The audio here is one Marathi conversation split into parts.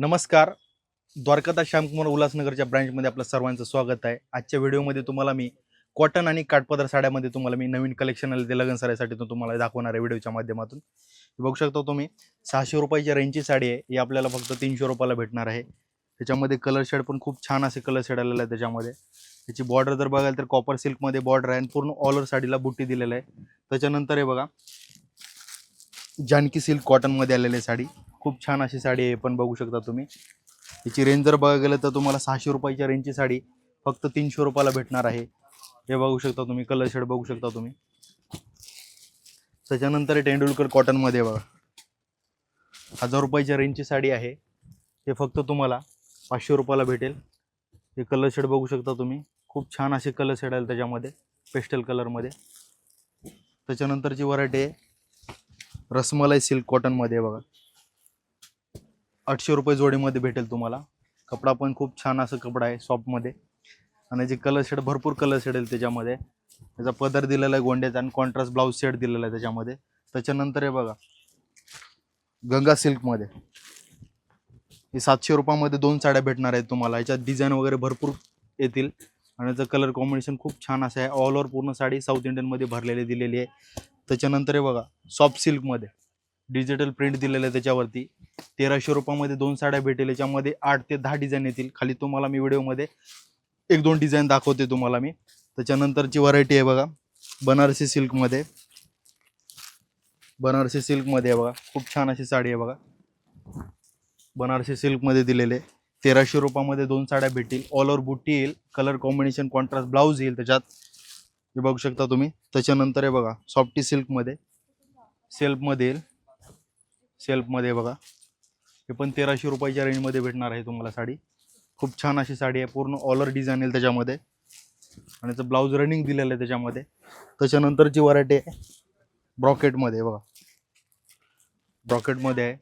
नमस्कार. द्वारकादास श्यामकुमार उल्हासनगरच्या ब्रँचमध्ये आपलं सर्वांचं स्वागत आहे. आजच्या व्हिडिओमध्ये तुम्हाला मी कॉटन आणि काठपदर साड्यामध्ये तुम्हाला मी नवीन कलेक्शन आले ते लग्न साड्यासाठी तुम्हाला दाखवणार आहे व्हिडिओच्या माध्यमातून. बघू शकता तुम्ही 600 रुपयाची रेंजची साडी आहे. ही आपल्याला फक्त 300 रुपयाला भेटणार आहे. त्याच्यामध्ये कलर शेड पण खूप छान असे कलर शेड आलेले आहे. त्याच्यामध्ये त्याची बॉर्डर जर बघाल तर कॉपर सिल्कमध्ये बॉर्डर आहे आणि पूर्ण ऑल ओव्हर साडीला बुट्टी दिलेलं आहे. त्याच्यानंतर हे बघा जानकी सिल्क कॉटनमध्ये आलेली साडी, खूप छान अशी साडी आहे. पण बघू शकता तुम्ही याची रेंज जर बघायला गेलं तर तुम्हाला 600 रुपयाच्या रेंजची साडी फक्त 300 रुपयाला भेटणार आहे. हे बघू शकता तुम्ही, कलर शेड बघू शकता तुम्ही. त्याच्यानंतर हे तेंडुलकर कॉटनमध्ये बघा 1000 रुपयाच्या रेंजची साडी आहे. हे फक्त तुम्हाला 500 रुपयाला भेटेल. हे कलर शेड बघू शकता तुम्ही, खूप छान असे कलर शेड आहे त्याच्यामध्ये पेस्टल कलरमध्ये. त्याच्यानंतरची व्हरायटी आहे रसमलाई सिल्क कॉटनमध्ये बघा 800 रुपये जोडीमध्ये भेटेल तुम्हाला. कपडा पण खूप छान असं कपडा आहे सॉफ्टमध्ये आणि जे कलर शेड भरपूर कलर शेड आहे त्याच्यामध्ये. त्याचा पदर दिलेला आहे गोंड्याचा आणि कॉन्ट्रास्ट ब्लाऊज शेड दिलेला आहे त्याच्यामध्ये. त्याच्यानंतर हे बघा गंगा सिल्कमध्ये हे 700 रुपयामध्ये 2 साड्या भेटणार आहेत तुम्हाला. याच्यात डिझाईन वगैरे भरपूर येतील आणि याचं कलर कॉम्बिनेशन खूप छान असं आहे. ऑल ओव्हर पूर्ण साडी साऊथ इंडियनमध्ये भरलेली दिलेली आहे. त्याच्यानंतर हे बघा सॉफ्ट सिल्कमध्ये डिजिटल प्रिंट दिलेलं आहे त्याच्यावरती 1300 रुपयामध्ये 2 साड्या भेटेल. याच्यामध्ये 8 ते 10 डिझाईन येतील. खाली तुम्हाला मी व्हिडिओमध्ये 1-2 डिझाईन दाखवते तुम्हाला मी. त्याच्यानंतरची व्हरायटी आहे बघा बनारसी सिल्कमध्ये. बनारसी सिल्कमध्ये आहे बघा, खूप छान अशी साडी आहे बघा. बनारसी सिल्कमध्ये दिलेले 1300 रुपयामध्ये 2 साड्या भेटतील. ऑल ओव्हर बुट्टी येईल, कलर कॉम्बिनेशन कॉन्ट्रास्ट ब्लाऊज येईल त्याच्यात. हे बघू शकता तुम्ही. त्याच्यानंतर आहे बघा सॉफ्टी सिल्कमध्ये सेल्फमध्ये येईल. सेल्फमध्ये बघा हे पण 1300 रुपयाच्या रेंजमध्ये भेटणार आहे तुम्हाला साडी. खूप छान अशी साडी आहे, पूर्ण ऑलर डिझाईन येईल त्याच्यामध्ये आणि त्याचं ब्लाऊज रनिंग दिलेलं आहे त्याच्यामध्ये. त्याच्यानंतरची व्हरायटी आहे ब्रॉकेटमध्ये बघा. ब्रॉकेटमध्ये आहे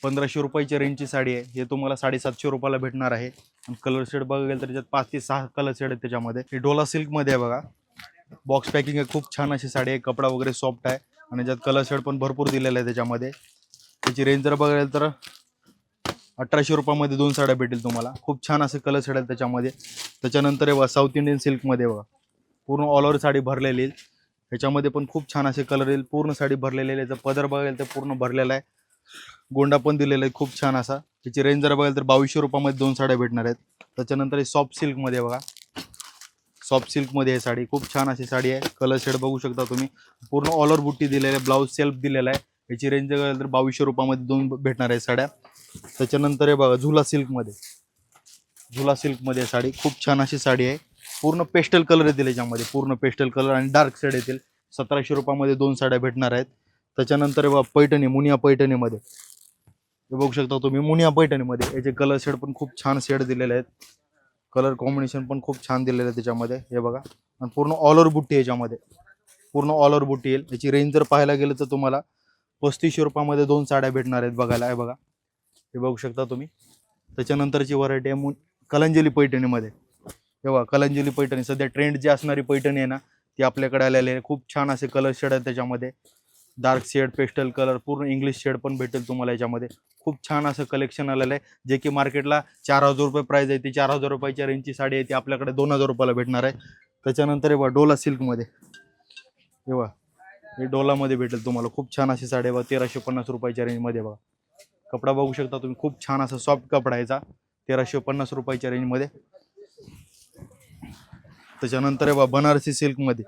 1500 रुपयाच्या रेंजची साडी आहे. हे तुम्हाला 750 रुपयाला भेटणार आहे. आणि कलर शेड बघायला गेलं तर त्याच्यात 5 ते 6 कलर शेड आहेत त्याच्यामध्ये. हे डोला सिल्कमध्ये आहे बघा. बॉक्स पॅकिंग आहे, खूप छान अशी साडी आहे. कपडा वगैरे सॉफ्ट आहे आणि त्याच्यात कलर शेड पण भरपूर दिलेला आहे त्याच्यामध्ये. त्याची रेंज जर बघायला तर 1800 रुपयामध्ये 2 साड्या भेटेल तुम्हाला. खूप छान असे कलर शेड आहेत त्याच्यामध्ये. त्याच्यानंतर बघा साऊथ इंडियन सिल्कमध्ये बघा पूर्ण ऑल ओव्हर साडी भरलेली येईल. ह्याच्यामध्ये पण खूप छान असे कलर येईल. पूर्ण साडी भरलेली आहे. याचा पदर बघायला तर पूर्ण भरलेला आहे. गोंडा पण दिलेला आहे खूप छान असा. त्याची रेंज जर बघायला तर 2200 रुपयामध्ये 2 साड्या भेटणार आहेत. त्याच्यानंतर सॉफ्ट सिल्कमध्ये बघा, सॉफ्ट सिल्कमध्ये आहे साडी, खूप छान अशी साडी आहे. कलर शेड बघू शकता तुम्ही. पूर्ण ऑल ओव्हर बुट्टी दिलेली आहे, ब्लाऊज सेल्फ दिलेला आहे. याची रेंज बघायला तर 2200 रुपयामध्ये 2 भेटणार आहे साड्या. त्याच्यानंतर हे बघा झुला सिल्कमध्ये. झुला सिल्कमध्ये साडी खूप छान अशी साडी आहे. पूर्ण पेस्टल कलर येतील याच्यामध्ये, पूर्ण पेस्टल कलर आणि डार्क शेड येतील. 1700 रुपयामध्ये 2 साड्या भेटणार आहेत. त्याच्यानंतर हे बघा पैठणी, मुनिया पैठणीमध्ये हे बघू शकता तुम्ही. मुनिया पैठणीमध्ये याचे कलर शेड पण खूप छान शेड दिलेले आहेत. कलर कॉम्बिनेशन पण खूप छान दिलेलं आहे त्याच्यामध्ये. हे बघा आणि पूर्ण ऑल ओव्हर बुट्टी याच्यामध्ये, पूर्ण ऑल ओव्हर बुट्टी येईल. याची रेंज जर पाहायला गेलं तर तुम्हाला 3500 रुपयामध्ये 2 साड्या भेटणार आहेत बघायला. हे बघा, हे बघू शकता तुम्ही. त्याच्यानंतरची व्हरायटी आहे कलंजली पैठणीमध्ये. हे बघा कलंजली पैठणी सध्या ट्रेंड जी असणारी पैठणी आहे ना ती आपल्याकडे आलेली आहे. खूप छान असे कलर शेड आहेत त्याच्यामध्ये. डार्क शेड, पेस्टल कलर, पूर्ण इंग्लिश शेड पण भेटेल तुम्हाला याच्यामध्ये. खूप छान असं कलेक्शन आलेलं आहे. जे की मार्केटला 4000 रुपये प्राईज आहे. ती 4000 रुपयाच्या रेंजची साडी आहे ती आपल्याकडे 2000 रुपयाला भेटणार आहे. त्याच्यानंतर हे बघा डोला सिल्कमध्ये. हे बघा हे डोलामध्ये भेटेल तुम्हाला. खूप छान अशी साडी आहे बघा 1350 रुपयाच्या रेंजमध्ये. बघा कपडा बघू शकता तुम्ही, खूप छान असा सॉफ्ट कपडा याचा 1350 रुपयाच्या रेंजमध्ये. त्याच्यानंतर हे बघा बनारसी सिल्कमध्ये.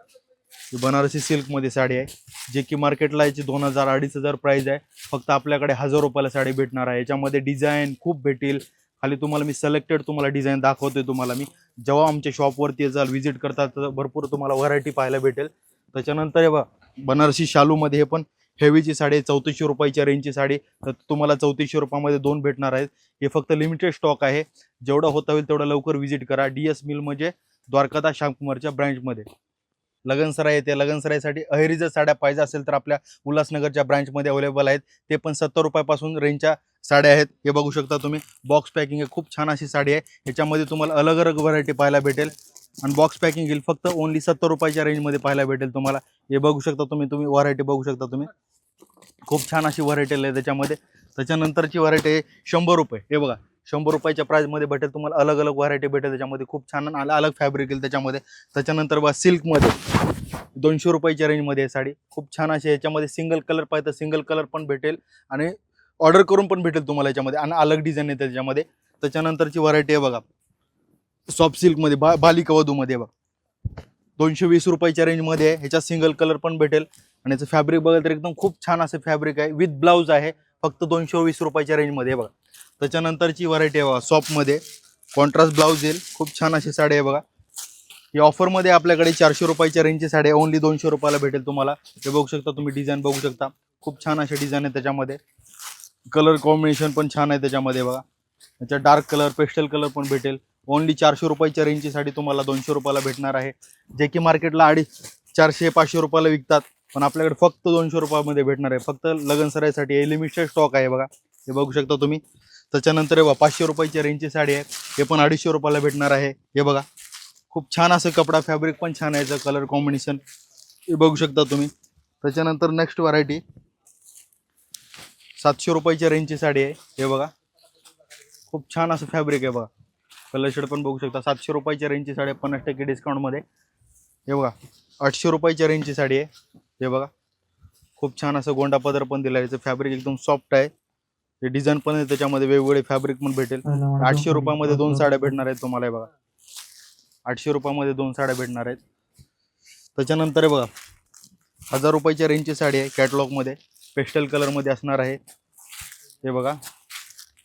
ही बनारसी सिल्कमध्ये साडी आहे जे की मार्केटला याची 2000-2500 प्राईज आहे. फक्त आपल्याकडे 1000 रुपयाला साडी भेटणार आहे. याच्यामध्ये डिझाईन खूप भेटेल. खाली तुम्हाला मी सिलेक्टेड तुम्हाला डिझाईन दाखवतोय तुम्हाला मी. जेव्हा आमच्या शॉपवरती जाल व्हिजिट करतात तर भरपूर तुम्हाला व्हरायटी पाहायला भेटेल. त्याच्यानंतर हे बघा बनारसी शालूमध्ये हे पण हेवीची साडी आहे. 3400 रुपयाच्या रेंजची साडी तर तुम्हाला 3400 रुपयामध्ये 2 भेटणार आहेत. हे फक्त लिमिटेड स्टॉक आहे. जेवढं होता होईल तेवढं लवकर व्हिजिट करा. DS मिल म्हणजे द्वारकादास श्यामकुमारच्या ब्रँचमध्ये. लगनसराई येते. लगनसराईसाठी अहेरी जर साड्या पाहिजे असेल तर आपल्या उल्हासनगरच्या ब्रँचमध्ये अवेलेबल आहेत. ते पण 70 रुपयापासून रेंजच्या साड्या आहेत. हे बघू शकता तुम्ही. बॉक्स पॅकिंग आहे, खूप छान अशी साडी आहे. याच्यामध्ये तुम्हाला अलग अलग व्हरायटी पाहायला भेटेल आणि बॉक्स पॅकिंग येईल फक्त ओनली 70 रुपयाच्या रेंजमध्ये पाहायला भेटेल तुम्हाला. हे बघू शकता तुम्ही व्हरायटी बघू शकता तुम्ही. खूप छान अशी व्हरायटी आहे त्याच्यामध्ये. त्याच्यानंतरची व्हरायटी आहे 100 रुपये. हे बघा 100 रुपयाच्या प्राईजमध्ये भेटेल तुम्हाला. अलग अलग व्हरायटी भेटेल त्याच्यामध्ये. खूप छान अलग फॅब्रिक येईल त्याच्यामध्ये. त्याच्यानंतर बघा सिल्कमध्ये 200 रुपयाच्या रेंजमध्ये आहे साडी. खूप छान अशी याच्यामध्ये सिंगल कलर पाहिजे सिंगल कलर पण भेटेल आणि ऑर्डर करून पण भेटेल तुम्हाला याच्यामध्ये. आणि अलग डिझाईन आहे त्याच्यामध्ये. त्याच्यानंतरची व्हरायटी आहे बघा सॉफ्ट सिल्कमध्ये बालिका वधूमध्ये बघा 220 रुपयाच्या रेंजमध्ये आहे. ह्याच्यात सिंगल कलर पण भेटेल आणि याचं फॅब्रिक बघाल तर एकदम खूप छान असं फॅब्रिक आहे. विथ ब्लाऊज आहे. फक्त 220 रुपयाच्या रेंजमध्ये आहे बघा. त्याच्यानंतरची व्हरायटी आहे बघा सॉफ्टमध्ये कॉन्ट्रास्ट ब्लाऊज येईल. खूप छान अशी साडी आहे बघा. ही ऑफरमध्ये आपल्याकडे 400 रुपयाच्या रेंजची साडी आहे. ओनली 200 रुपयाला भेटेल तुम्हाला. हे बघू शकता तुम्ही. डिझाईन बघू शकता. खूप छान असे डिझाईन आहे त्याच्यामध्ये. कलर कॉम्बिनेशन पण छान आहे त्याच्यामध्ये बघा. त्याच्यात डार्क कलर पेस्टल कलर पण भेटेल. ओनली 400 रुपयाच्या रेंजची साडी तुम्हाला 200 रुपयाला भेटणार आहे. जे की मार्केटला 400-500 रुपयाला विकतात पण आपल्याकडे फक्त 200 रुपयामध्ये भेटणार आहे. फक्त लगन सराईसाठी हे लिमिटेड स्टॉक आहे बघा. हे बघू शकता तुम्ही. त्याच्यानंतर बघा 500 रुपयाच्या रेंजची साडी आहे. हे पण 250 रुपयाला भेटणार आहे. हे बघा खूप छान असं कपडा फॅब्रिक पण छान आहे. याचं कलर कॉम्बिनेशन हे बघू शकता तुम्ही. त्याच्यानंतर नेक्स्ट व्हरायटी 700 रुपयाच्या रेंजची साडी आहे. हे बघा खूप छान असं फॅब्रिक आहे बघा. कलर शेड पण बघू शकता. 700 रुपयाच्या रेंजची साडी आहे 50% डिस्काउंटमध्ये. हे बघा 800 रुपयाच्या रेंजची साडी आहे. हे बघा खूप छान असं गोंडा पदर पण दिला आहे. याचं फॅब्रिक एकदम सॉफ्ट आहे. हे डिझाईन पण आहे त्याच्यामध्ये. वेगवेगळे फॅब्रिक पण भेटेल. 800 रुपयामध्ये 2 साड्या भेटणार आहेत तुम्हाला. हे बघा 800 रुपयामध्ये 2 साड्या भेटणार आहेत. त्याच्यानंतर आहे बघा 1000 रुपयाच्या रेंजची साडी आहे. कॅटलॉगमध्ये पेस्टल कलरमध्ये असणार आहे. हे बघा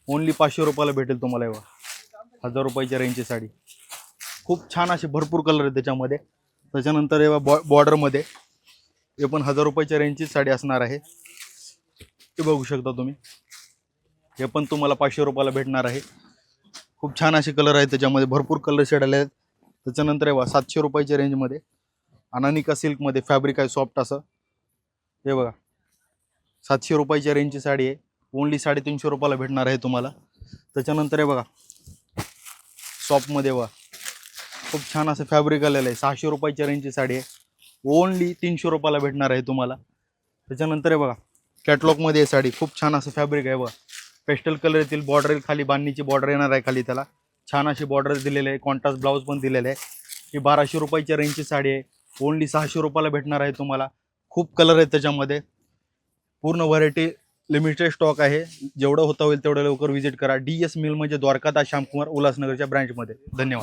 ओनली 500 रुपयाला भेटेल तुम्हाला. हे बघा 1000 रुपयाच्या रेंजची साडी. खूप छान असे भरपूर कलर आहेत त्याच्यामध्ये. त्याच्यानंतर हे बॉर्डरमध्ये हे पण 1000 रुपयाच्या रेंजची साडी असणार आहे. ते बघू शकता तुम्ही. हे पण तुम्हाला 500 रुपयाला भेटणार आहे. खूप छान असे कलर आहेत त्याच्यामध्ये. भरपूर कलर शेड आले आहेत. त्याच्यानंतर हे बघा 700 रुपयाच्या रेंजमध्ये अनामिका सिल्कमध्ये फॅब्रिक आहे सॉफ्ट असं. हे बघा 700 रुपयाच्या रेंजची साडी आहे. ओनली 350 रुपयाला भेटणार आहे तुम्हाला. त्याच्यानंतर हे बघा सॉफ्टमध्ये बघा खूप छान असं फॅब्रिक आलेलं आहे. 600 रुपयाच्या रेंजची साडी आहे. ओनली 300 रुपयाला भेटणार आहे तुम्हाला. त्याच्यानंतर हे बघा कॅटलॉगमध्ये आहे साडी. खूप छान असं फॅब्रिक आहे बघा. पेस्टल कलर येतील. बॉर्डर येईल खाली. बांधणीची बॉर्डर येणार आहे खाली. त्याला छान अशी बॉर्डर दिलेली आहे. कॉन्ट्रास्ट ब्लाऊज पण दिलेले आहे. ही 1200 रुपयाच्या रेंजची साडी आहे. ओनली 600 रुपयाला भेटणार आहे तुम्हाला. खूप कलर आहेत त्याच्यामध्ये. पूर्ण व्हरायटी लिमिटेड स्टॉक आहे. जेवढं होता होईल तेवढं लवकर व्हिजिट करा. DS मिल म्हणजे द्वारकादास श्यामकुमार उल्हासनगरच्या ब्रँचमध्ये. धन्यवाद.